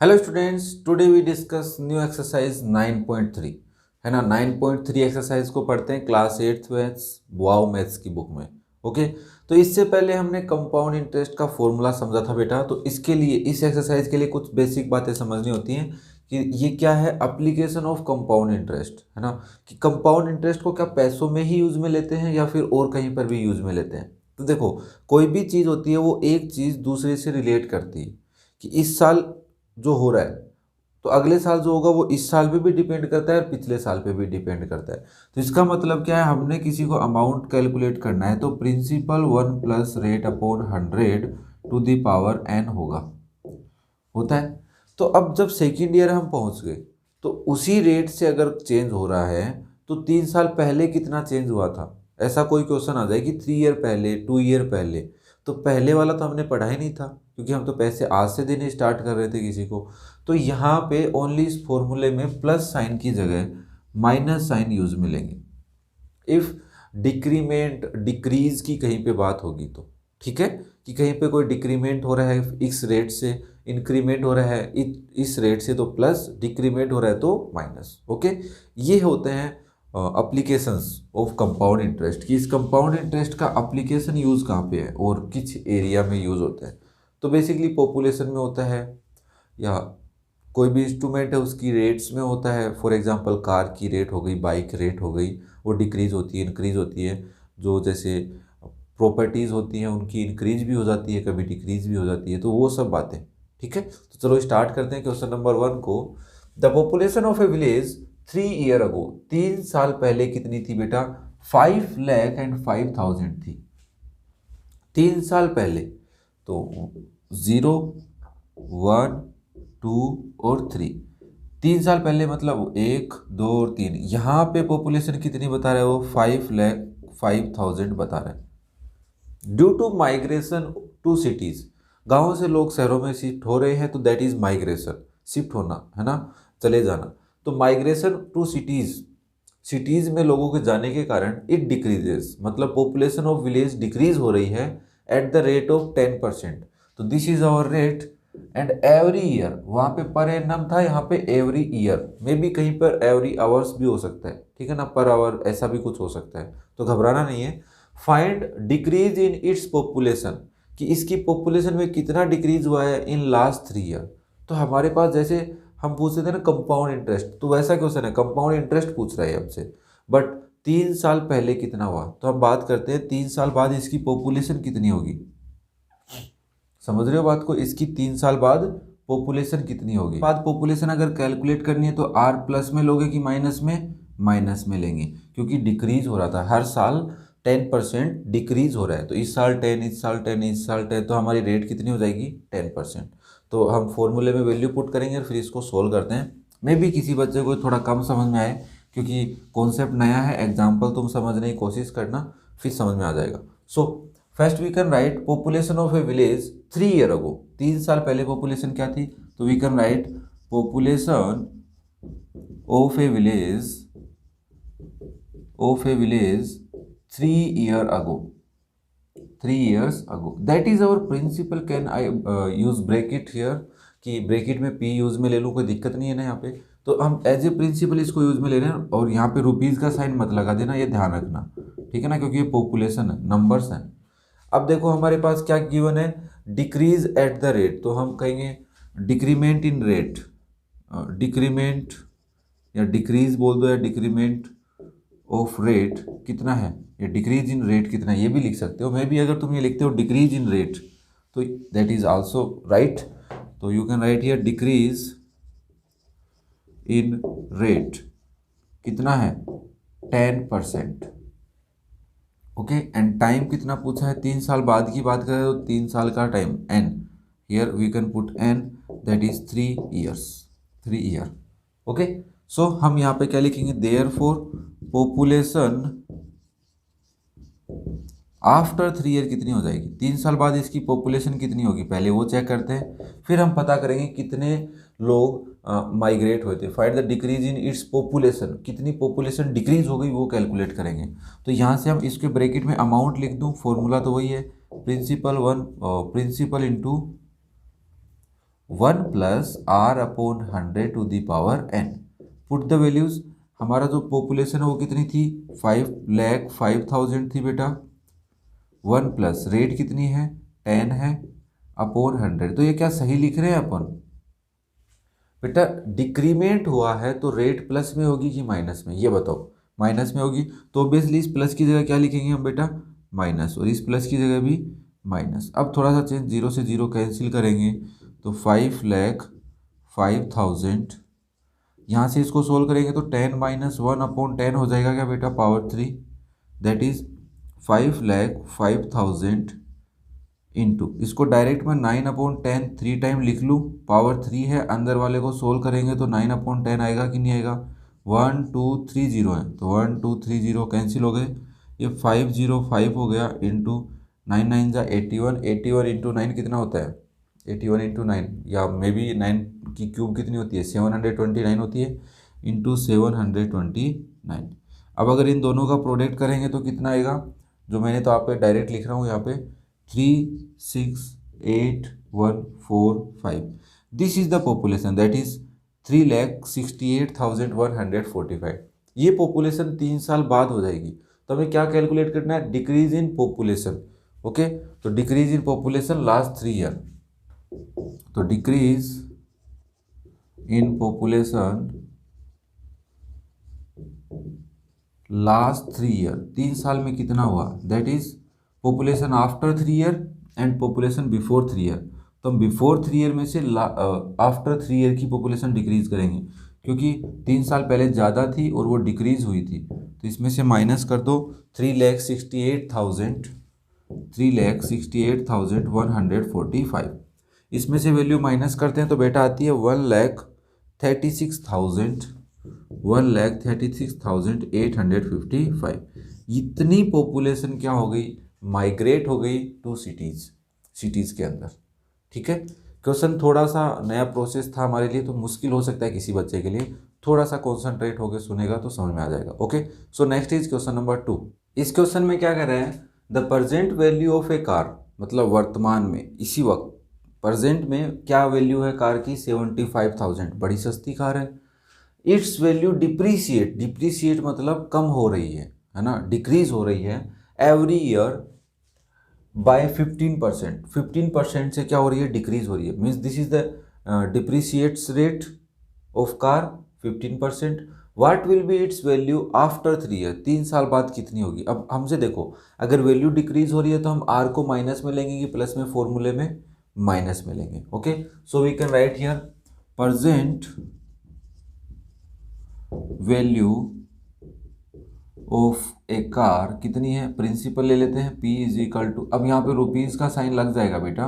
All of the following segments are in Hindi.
Hello students, today we discuss new exercise 9.3 है ना। 9.3 एक्सरसाइज को पढ़ते हैं क्लास 8th मैथ्स वाओ मैथ्स की बुक में। ओके, तो इससे पहले हमने कंपाउंड इंटरेस्ट का फॉर्मूला समझा था बेटा। तो इसके लिए इस एक्सरसाइज के लिए कुछ बेसिक बातें समझनी होती हैं कि ये क्या है, एप्लीकेशन ऑफ कंपाउंड इंटरेस्ट, है ना। कि कंपाउंड इंटरेस्ट को क्या पैसों में ही यूज़ में लेते हैं या फिर और कहीं पर भी यूज़ में लेते हैं। तो देखो, कोई भी चीज़ होती है वो एक चीज़ दूसरे से रिलेट करती है। कि इस साल जो हो रहा है तो अगले साल जो होगा वो इस साल पे भी डिपेंड करता है और पिछले साल पे भी डिपेंड करता है। तो इसका मतलब क्या है, हमने किसी को अमाउंट कैलकुलेट करना है तो principal 1 + rate upon 100 to the power n होता है। तो अब जब सेकेंड ईयर हम पहुंच गए तो उसी रेट से अगर चेंज हो रहा है तो 3 साल पहले कितना चेंज हुआ था, ऐसा कोई क्वेश्चन आ जाए कि 3 ईयर पहले, 2 ईयर पहले। तो पहले वाला तो हमने पढ़ा ही नहीं था क्योंकि हम तो पैसे आज से देने स्टार्ट कर रहे थे किसी को। तो यहाँ पे ओनली इस फॉर्मूले में प्लस साइन की जगह माइनस साइन यूज मिलेंगे इफ डिक्रीमेंट डिक्रीज की कहीं पे बात होगी तो। ठीक है, कि कहीं पे कोई डिक्रीमेंट हो रहा है इस रेट से, इंक्रीमेंट हो रहा है इस रेट से तो प्लस, डिक्रीमेंट हो रहा है तो माइनस। ओके, ये होते हैं अप्लीकेशंस ऑफ कंपाउंड इंटरेस्ट। कि इस कंपाउंड इंटरेस्ट का अप्लीकेशन यूज़ कहाँ पे है और किस एरिया में यूज़ होता है। तो बेसिकली पॉपुलेशन में होता है या कोई भी इंस्ट्रूमेंट है उसकी रेट्स में होता है। फॉर एग्जांपल कार की रेट हो गई, बाइक रेट हो गई, वो डिक्रीज होती है, इंक्रीज होती है। जो जैसे प्रॉपर्टीज़ होती हैं उनकी इंक्रीज भी हो जाती है, कभी डिक्रीज भी हो जाती है। तो वो सब बातें। ठीक है, तो चलो स्टार्ट करते हैं क्वेश्चन नंबर 1 को। The population of a village 3 year ago, 3 साल पहले कितनी थी बेटा? 5,05,000 थी 3 साल पहले। तो 0, 1, 2 और 3, 3 साल पहले मतलब 1, 2 और 3। यहाँ पे पॉपुलेशन कितनी बता रहा है वो? 5,05,000 बता रहा है। Due to migration to cities, गाँव से लोग शहरों में शिफ्ट हो रहे हैं तो दैट इज माइग्रेशन, शिफ्ट होना, है ना, चले जाना। तो माइग्रेशन टू सिटीज, सिटीज में लोगों के जाने के कारण इट डिक्रीजेस, मतलब पॉपुलेशन ऑफ विलेज डिक्रीज हो रही है एट द रेट ऑफ 10%। तो this is hour rate and every year, वहाँ पे पर एनम था, यहाँ पे एवरी ईयर में भी कहीं पर एवरी आवर्स भी हो सकता है। ठीक है ना, पर आवर ऐसा भी कुछ हो सकता है, तो घबराना नहीं है। Find decrease in its population, कि इसकी पॉपुलेशन में कितना डिक्रीज हुआ है इन लास्ट 3 ईयर। तो हमारे पास जैसे हम पूछ रहे थे ना कंपाउंड इंटरेस्ट, तो वैसा क्वेश्चन है, कंपाउंड इंटरेस्ट पूछ रहा है हमसे। बट 3 साल पहले कितना हुआ, तो हम बात करते हैं 3 साल बाद इसकी पॉपुलेशन कितनी होगी। समझ रहे हो बात को? इसकी 3 साल बाद पॉपुलेशन कितनी होगी। बाद पॉपुलेशन अगर कैलकुलेट करनी है तो आर प्लस में लोगे कि माइनस में? माइनस में लेंगे, क्योंकि डिक्रीज हो रहा था हर साल 10% डिक्रीज हो रहा है। तो इस साल 10, इस साल 10, इस साल 10, तो हमारी रेट कितनी हो जाएगी? 10%। तो हम फॉर्मूले में वैल्यू पुट करेंगे और फिर इसको सोल्व करते हैं। मे भी किसी बच्चे को थोड़ा कम समझ में आए क्योंकि कॉन्सेप्ट नया है। एग्जाम्पल तुम समझने की कोशिश करना, फिर समझ में आ जाएगा। So first we can write population of a village 3 year ago. 3 साल पहले पॉपुलेशन क्या थी? तो we can write population of a village 3 year ago, 3 years ago, that is our principal। can I use bracket here, कि ब्रैकेट में p यूज में ले लूँ, कोई दिक्कत नहीं है ना यहाँ पे। तो हम एज ए प्रिंसिपल इसको यूज में ले रहे हैं और यहाँ पे रुपीज़ का साइन मत लगा देना, ये ध्यान रखना। ठीक है ना, क्योंकि ये पॉपुलेशन है, नंबर्स हैं। अब देखो हमारे पास क्या गिवन है, डिक्रीज एट द रेट। तो हम कहेंगे डिक्रीमेंट इन रेट, डिक्रीमेंट या डिक्रीज बोल दो या डिक्रीमेंट ऑफ रेट कितना है, या डिक्रीज इन रेट कितना है, ये भी लिख सकते हो। मे भी अगर तुम ये लिखते हो डिक्रीज इन रेट तो दैट इज आल्सो राइट। तो you can write here decrease in rate कितना है? 10%। ओके, एंड टाइम कितना पूछा है? 3 साल बाद की बात करें तो 3 साल का time n, here we can put n, that is 3 years, 3 year. Okay, so हम यहाँ पे क्या लिखेंगे? देयरफॉर पॉपुलेशन आफ्टर 3 ईयर कितनी हो जाएगी? 3 साल बाद इसकी पॉपुलेशन कितनी होगी, पहले वो चेक करते हैं, फिर हम पता करेंगे कितने लोग माइग्रेट हुए थे। Find the decrease in its population, कितनी पॉपुलेशन डिक्रीज हो गई वो कैलकुलेट करेंगे। तो यहाँ से हम इसके ब्रैकेट में अमाउंट लिख दूँ, फॉर्मूला तो वही है, principal into 1 plus R upon 100 to the power n। Put the values. हमारा जो पॉपुलेशन है वो कितनी थी, 5,05,000 थी बेटा। 1 प्लस रेट कितनी है, 10 है, अपॉन 100। तो ये क्या सही लिख रहे हैं अपन बेटा? डिक्रीमेंट हुआ है तो रेट प्लस में होगी कि माइनस में, ये बताओ। माइनस में होगी तो ऑब्वियसली इस प्लस की जगह क्या लिखेंगे हम बेटा, माइनस, और इस प्लस की जगह भी माइनस। अब थोड़ा सा चेंज, 0 से 0 कैंसिल करेंगे तो 5,05,000। यहाँ से इसको सोल्व करेंगे तो 10 माइनस 1 अपॉन 10 हो जाएगा क्या बेटा, पावर 3। दैट इज 5,05,000 इंटू, इसको डायरेक्ट मैं 9/10 3 टाइम लिख लूँ, पावर 3 है, अंदर वाले को सोल्व करेंगे तो 9/10 आएगा कि नहीं आएगा। 1 2 3 0 है तो 1 2 3 0 कैंसिल हो गए, ये 505 हो गया इंटू 9 9 जा 81, 81 इंटू 9 कितना होता है, 81 इंटू 9, या मे बी 9 की क्यूब कितनी होती है, 729 होती है, इंटू 729। अब अगर इन दोनों का प्रोडक्ट करेंगे तो कितना आएगा, जो मैंने तो आप पे डायरेक्ट लिख रहा हूँ यहाँ पे 368,145। This is the population, that is 3,68,145। ये पॉपुलेशन 3 साल बाद हो जाएगी। तो हमें क्या कैलकुलेट करना है, डिक्रीज इन पॉपुलेशन। ओके, तो decrease in population last 3 year, तो decrease in population last 3 year, 3 साल में कितना हुआ, that is population after 3 year and population before 3 year. तो हम बिफोर 3 ईयर में से आफ्टर 3 ईयर की पॉपुलेशन डिक्रीज करेंगे, क्योंकि 3 साल पहले ज़्यादा थी और वो डिक्रीज हुई थी। तो इसमें से माइनस कर दो 3,68,145। इसमें से वैल्यू माइनस करते हैं तो बेटा आती है 1,36,855। इतनी पॉपुलेशन क्या हो गई, माइग्रेट हो गई टू सिटीज़ के अंदर। ठीक है, क्वेश्चन थोड़ा सा नया प्रोसेस था हमारे लिए तो मुश्किल हो सकता है किसी बच्चे के लिए, थोड़ा सा कॉन्सेंट्रेट होकर सुनेगा तो समझ में आ जाएगा। Okay, so next is question number 2। इस क्वेश्चन में क्या कर रहे हैं, the present value of a car, मतलब वर्तमान में इसी वक्त प्रेजेंट में क्या वैल्यू है कार की, 75,000, बड़ी सस्ती कार है। इट्स वैल्यू डिप्रीशिएट मतलब कम हो रही है ना, डिक्रीज हो रही है एवरी ईयर बाय 15%। 15% से क्या हो रही है, डिक्रीज हो रही है, means this is the depreciates rate of car 15%। What will be its value after 3 year, 3 साल बाद कितनी होगी। अब हमसे देखो, अगर वैल्यू डिक्रीज हो रही है तो हम आर को माइनस में लेंगे कि प्लस में, फॉर्मूले में माइनस में लेंगे। Okay, so we can write here present value of a car कितनी है, प्रिंसिपल ले लेते हैं, P इज इक्वल टू, अब यहाँ पे रुपीज़ का साइन लग जाएगा बेटा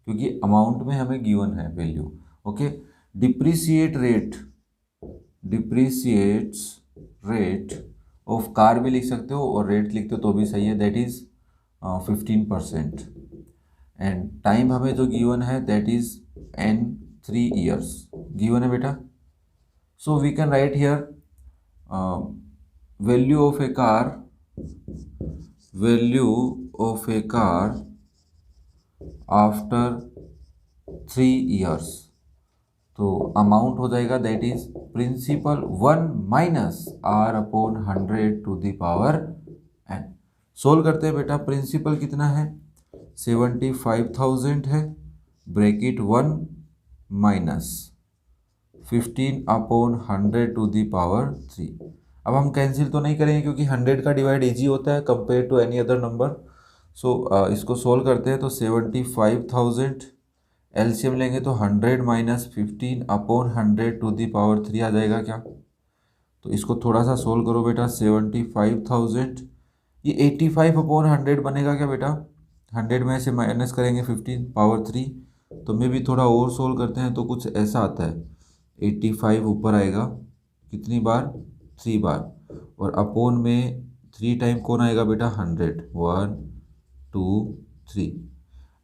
क्योंकि अमाउंट में हमें गिवन है value. Okay, depreciates rate of car भी लिख सकते हो और रेट लिखते हो तो भी सही है, दैट इज 15%। एंड टाइम हमें जो गिवन है that is N 3 years given है बेटा। So we can write here value of a car after 3 years, तो अमाउंट हो जाएगा that is principal 1 minus R upon 100 to the power n। Solve करते हैं बेटा, प्रिंसिपल कितना है 75,000 है, bracket 1 minus 15 upon 100 to the power 3। अब हम कैंसिल तो नहीं करेंगे क्योंकि 100 का डिवाइड इजी होता है compare to any other number. So इसको सोल्व करते हैं तो 75,000 एलसीएम लेंगे तो 100 minus 15 upon 100 to the power 3 आ जाएगा क्या। तो इसको थोड़ा सा सोल्व करो बेटा, 75,000 ये 85 अपॉन 100 बनेगा क्या बेटा, 100 में से माइनस करेंगे 15 पावर 3। तो मैं भी थोड़ा और सोल्व करते हैं तो कुछ ऐसा आता है, 85 ऊपर आएगा कितनी बार, 3 बार, और अपोन में 3 टाइम कौन आएगा बेटा, 100, 1 2 3।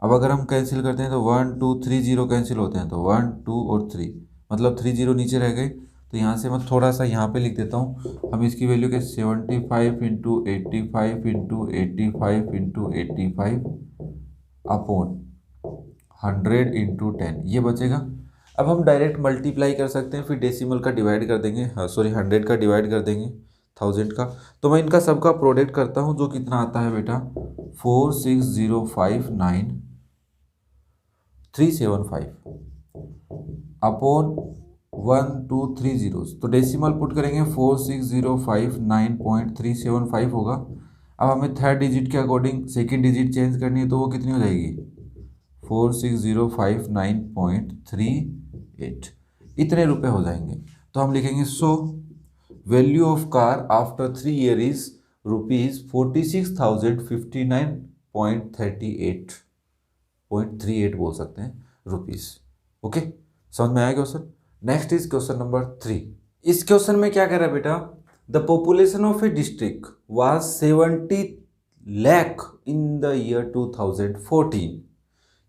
अब अगर हम कैंसिल करते हैं तो 1 2 3 0 कैंसिल होते हैं तो 1 2 और 3, मतलब 3 0 नीचे रह गए। तो यहाँ से मैं थोड़ा सा यहाँ पे लिख देता हूँ, हम इसकी वैल्यू के 75 into 85 into 85 into 85 upon 100 into 10 ये बचेगा। अब हम डायरेक्ट मल्टीप्लाई कर सकते हैं, फिर डेसिमल का डिवाइड कर देंगे, हाँ सॉरी 100 का डिवाइड कर देंगे 1000 का। तो मैं इनका सबका प्रोडक्ट करता हूँ, जो कितना आता है बेटा 46059,375 अपॉन 1 2 3 जीरोस। तो डेसिमल पुट करेंगे 46059.375 होगा। अब हमें थर्ड डिजिट के अकॉर्डिंग सेकेंड डिजिट चेंज करनी है, तो वो कितनी हो जाएगी 46059.38 इतने रुपए हो जाएंगे। तो हम लिखेंगे so value of car after 3 year is ₹46,059.38 बोल सकते हैं रुपीज। ओके, समझ में आया question. Next is question number 3। इस क्वेश्चन में क्या कह रहा है बेटा, the population of a district was 70 lakh in the year 2014,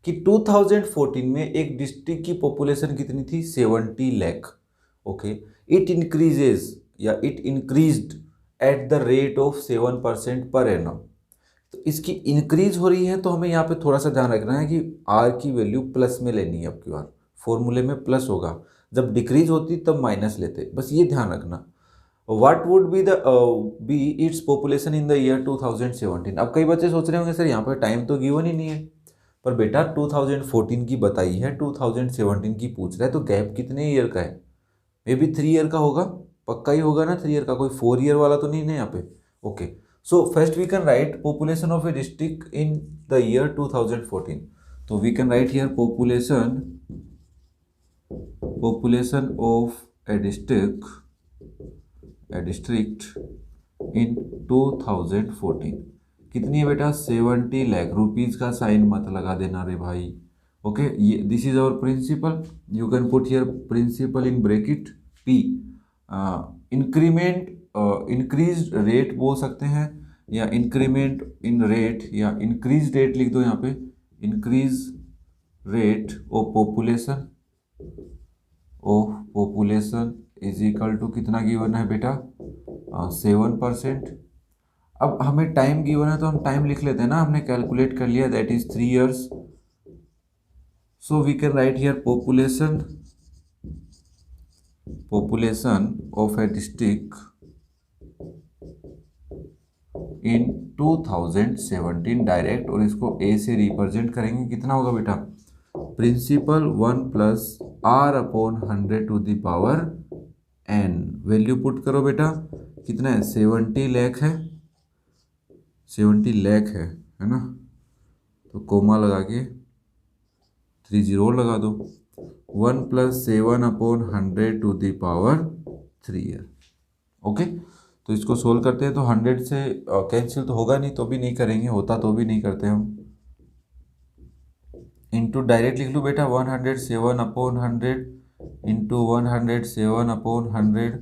कि 2014 में एक डिस्ट्रिक्ट की पॉपुलेशन कितनी थी 70 लाख। ओके, इट इंक्रीजेज या it increased at the rate of 7% per annum. तो इसकी इंक्रीज हो रही है, तो हमें यहाँ पे थोड़ा सा ध्यान रखना है कि आर की वैल्यू प्लस में लेनी है। अब की बार फॉर्मूले में प्लस होगा, जब डिक्रीज होती तब माइनस लेते, बस ये ध्यान रखना। What would be be its population in the year 2017। अब कई बच्चे सोच रहे होंगे सर यहाँ पर टाइम तो गिवन ही नहीं है, पर बेटा 2014 की बताई है, 2017 की पूछ रहा है, तो गैप कितने ईयर का है, मे बी 3 ईयर का होगा, पक्का ही होगा ना 3 ईयर का, कोई 4 ईयर वाला तो नहीं है यहाँ पे। Okay, so first we can write population of a district in the year 2014। तो we can write here population of a district in 2014 कितनी है बेटा 70 लाख। रुपीज का साइन मत लगा देना रे भाई। ओके, ये this is our principal, you can put here principal in bracket P. Increment increase rate बोल सकते हैं, या इंक्रीमेंट इन रेट, या इंक्रीज रेट लिख दो यहाँ पे, increase rate of population is equal to कितना गिवन है बेटा 7%। अब हमें टाइम गिवन है, तो हम टाइम लिख लेते हैं ना, हमने कैलकुलेट कर लिया, that is 3 years। So we can write here population of a district in 2017 direct, और इसको ए से रिप्रेजेंट करेंगे। कितना होगा बेटा principal 1 + R/100 to the power n। Value put करो बेटा, कितना है 70 लाख है, 70 लाख है ना, तो कोमा लगा के 3 जीरो लगा दो, 1 + 7/100 to the power 3 year. Okay, तो इसको सोल्व करते हैं, तो 100 से कैंसिल तो होगा नहीं, तो भी नहीं करेंगे, होता तो भी नहीं करते हम। इंटू डायरेक्ट लिख लूँ बेटा 107/100 इंटू 107/100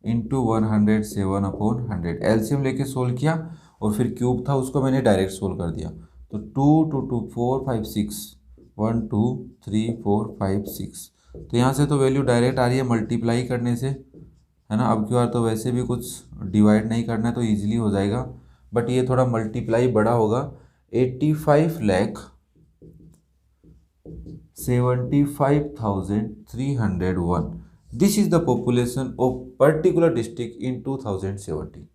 इंटू 107/100। एलसीएम लेके सोल्व किया, और फिर क्यूब था उसको मैंने डायरेक्ट सोल्व कर दिया। तो 2 2 2 4 5 6 1 2 3 4 5 6। तो यहाँ से तो वैल्यू डायरेक्ट आ रही है मल्टीप्लाई करने से, है ना। अब की बार तो वैसे भी कुछ डिवाइड नहीं करना है, तो ईजिली हो जाएगा, बट ये थोड़ा मल्टीप्लाई बड़ा होगा। 85,75,301 this is the population of particular district in 2017।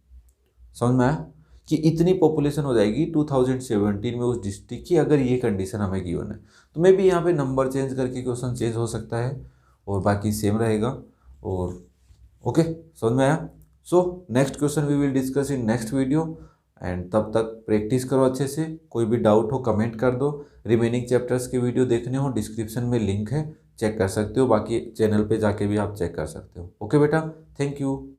समझ में आया कि इतनी पॉपुलेशन हो जाएगी 2017 में उस डिस्ट्रिक्ट की, अगर ये कंडीशन हमें गिवन है। तो मे भी यहाँ पे नंबर चेंज करके क्वेश्चन चेंज हो सकता है, और बाकी सेम रहेगा। और ओके, समझ में आया। So next question we will discuss in next video, and तब तक प्रैक्टिस करो अच्छे से। कोई भी डाउट हो कमेंट कर दो। रिमेनिंग चैप्टर्स के वीडियो देखने हो, डिस्क्रिप्शन में लिंक है, चेक कर सकते हो। बाकी चैनल पे जाके भी आप चेक कर सकते हो। ओके बेटा, थैंक यू।